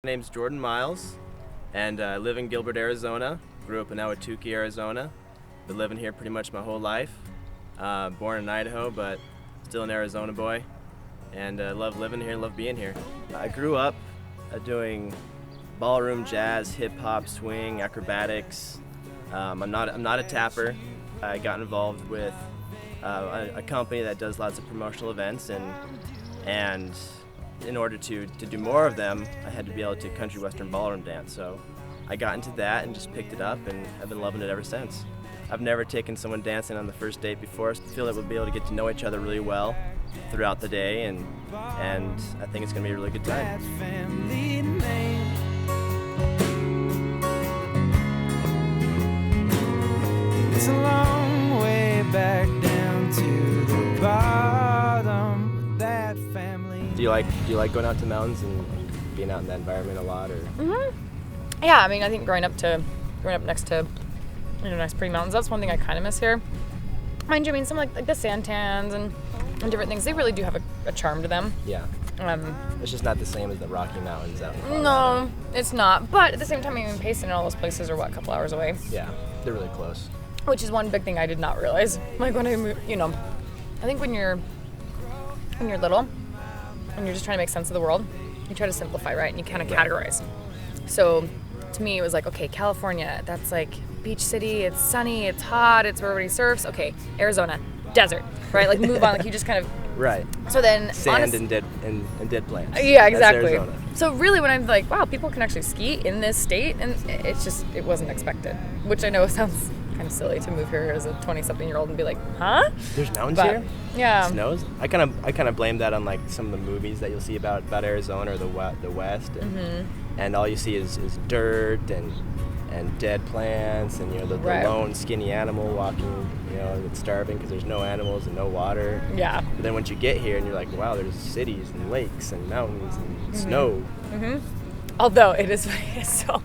My name's Jordan Miles, and I live in Gilbert, Arizona. Grew up in Ahwatukee, Arizona. Been living here pretty much my whole life. Born in Idaho, but still an Arizona boy. And love living here, love being here. I grew up doing ballroom, jazz, hip hop, swing, acrobatics. I'm not a tapper. I got involved with a company that does lots of promotional events, and in order to do more of them, I had to be able to country western ballroom dance. So I got into that and just picked it up, and I've been loving it ever since. I've never taken someone dancing on the first date before. I feel that we'll be able to get to know each other really well throughout the day, and I think it's going to be a really good time. It's a long way back down to the bottom with that family. Do you like going out to the mountains and being out in that environment a lot, or? Mm-hmm. Yeah, I mean, I think growing up next to nice pretty mountains, that's one thing I kind of miss here. Mind you, I mean, some like the santans and different things, they really do have a charm to them. Yeah. It's just not the same as the Rocky Mountains out in Colorado. No, it's not. But at the same time, I mean, Payson and all those places are, a couple hours away? Yeah, they're really close. Which is one big thing I did not realize. Like when I moved, I think when you're little and you're just trying to make sense of the world, you try to simplify, right? And you kind of categorize. So to me, it was like, okay, California, that's like beach city, it's sunny, it's hot, it's where everybody surfs. Okay, Arizona, desert, right? Like move on, like you just kind of... Right. So then... Sand and dead plants. Yeah, exactly. That's Arizona. So really when I'm like, wow, people can actually ski in this state, and it wasn't expected. Which I know sounds kind of silly to move here as a 20-something-year-old and be like, huh? There's mountains here? Yeah. It snows? I kind of blame that on like some of the movies that you'll see about Arizona or the West, and all you see is dirt and dead plants, and the lone skinny animal walking, that's starving because there's no animals and no water. Yeah. But then once you get here and you're like, wow, there's cities and lakes and mountains and snow. Mm-hmm. Although it is funny, so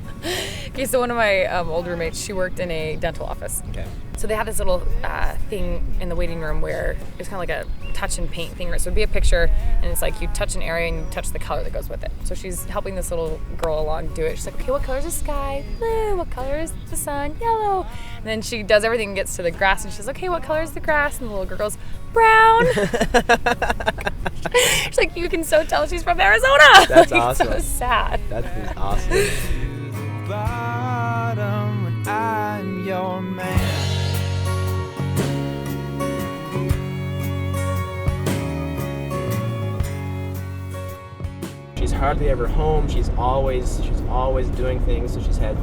one of my old roommates, she worked in a dental office. Okay. So they had this little thing in the waiting room where it's kind of like a touch and paint thing, right? So it'd be a picture, and it's like you touch an area and you touch the color that goes with it. So she's helping this little girl along do it. She's like, okay, what color is the sky? Blue. What color is the sun? Yellow. And then she does everything and gets to the grass, and she says, okay, what color is the grass? And the little girl goes, brown. She's like, you can so tell she's from Arizona. That's like, awesome. So sad. That's awesome. Bottom, I'm your man. She's hardly ever home. She's always doing things, so she's had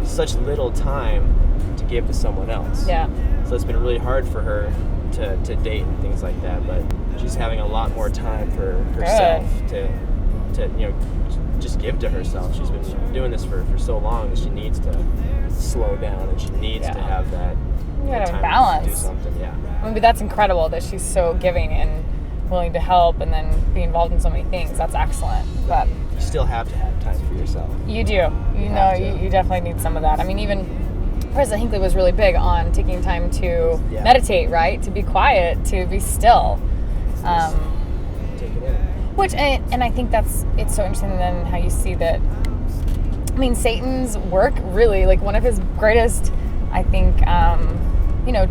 such little time to give to someone else. Yeah. So it's been really hard for her to date and things like that, but she's having a lot more time for herself to just give to herself. She's been doing this for so long that she needs to slow down, and she needs to have that time balance. to do something. Yeah. I mean, but that's incredible that she's so giving and willing to help and then be involved in so many things. That's excellent. But you still have to have time for yourself. You do. You definitely need some of that. I mean, even President Hinckley was really big on taking time to meditate, right? To be quiet, to be still. Take it in. Which, and I think it's so interesting then how you see that, I mean, Satan's work really, like one of his greatest, I think,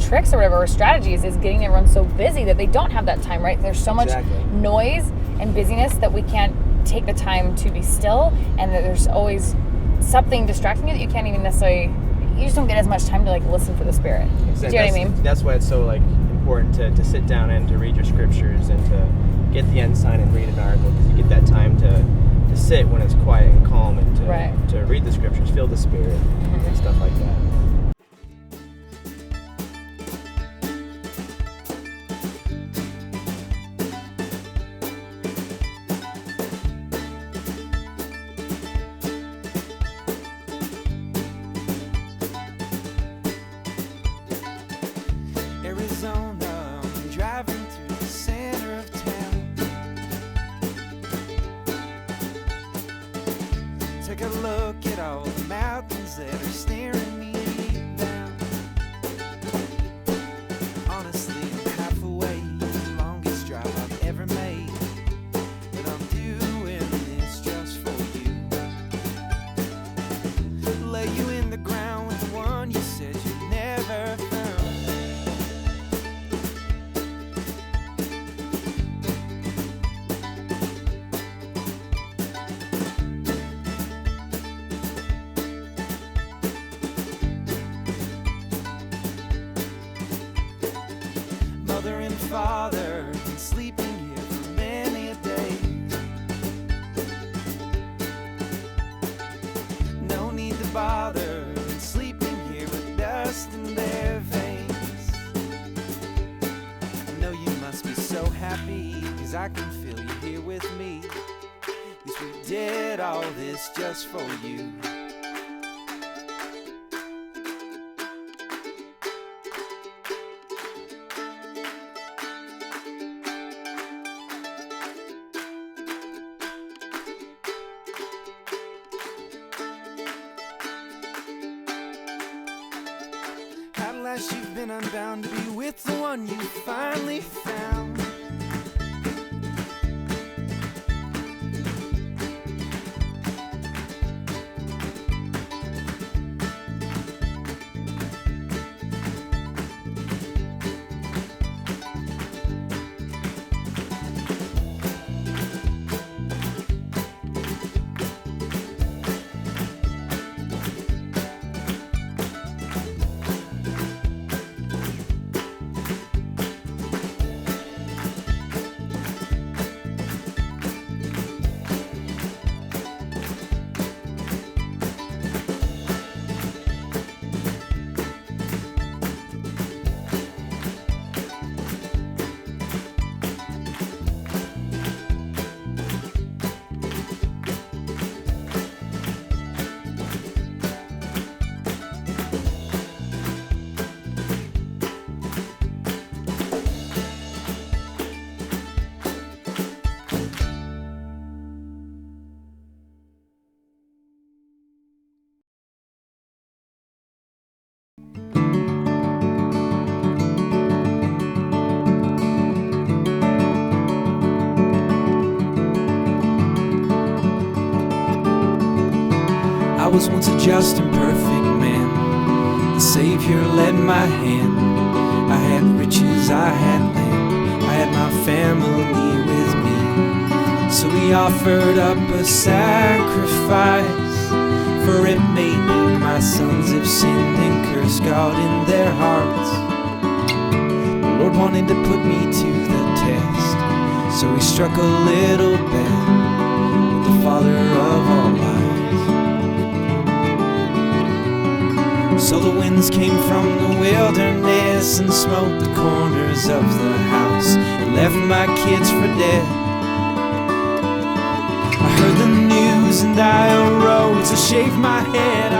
tricks or whatever, or strategies is getting everyone so busy that they don't have that time, right? There's so much noise and busyness that we can't take the time to be still, and that there's always something distracting you that you can't even necessarily, you just don't get as much time to like listen for the Spirit. Exactly. Do you know what I mean? That's why it's so like important to sit down and to read your scriptures and to get the ensign and read an article, because you get that time to sit when it's quiet and calm, and to read the scriptures, feel the Spirit, and stuff like that. Arizona, I'm driving through the center of town. Take a look at all the mountains that are father, been sleeping here for many a day. No need to bother, been sleeping here with dust in their veins. I know you must be so happy, 'cause I can feel you here with me. 'Cause we did all this just for you. At last you've been unbound to be with the one you finally found. I was once a just and perfect man. The Savior led my hand. I had riches, I had land, I had my family with me. So we offered up a sacrifice, for it may be my sons have sinned and cursed God in their hearts. The Lord wanted to put me to the test, so he struck a little bet with the Father of all lies. So the winds came from the wilderness and smote the corners of the house and left my kids for dead. I heard the news and I arose to shave my head.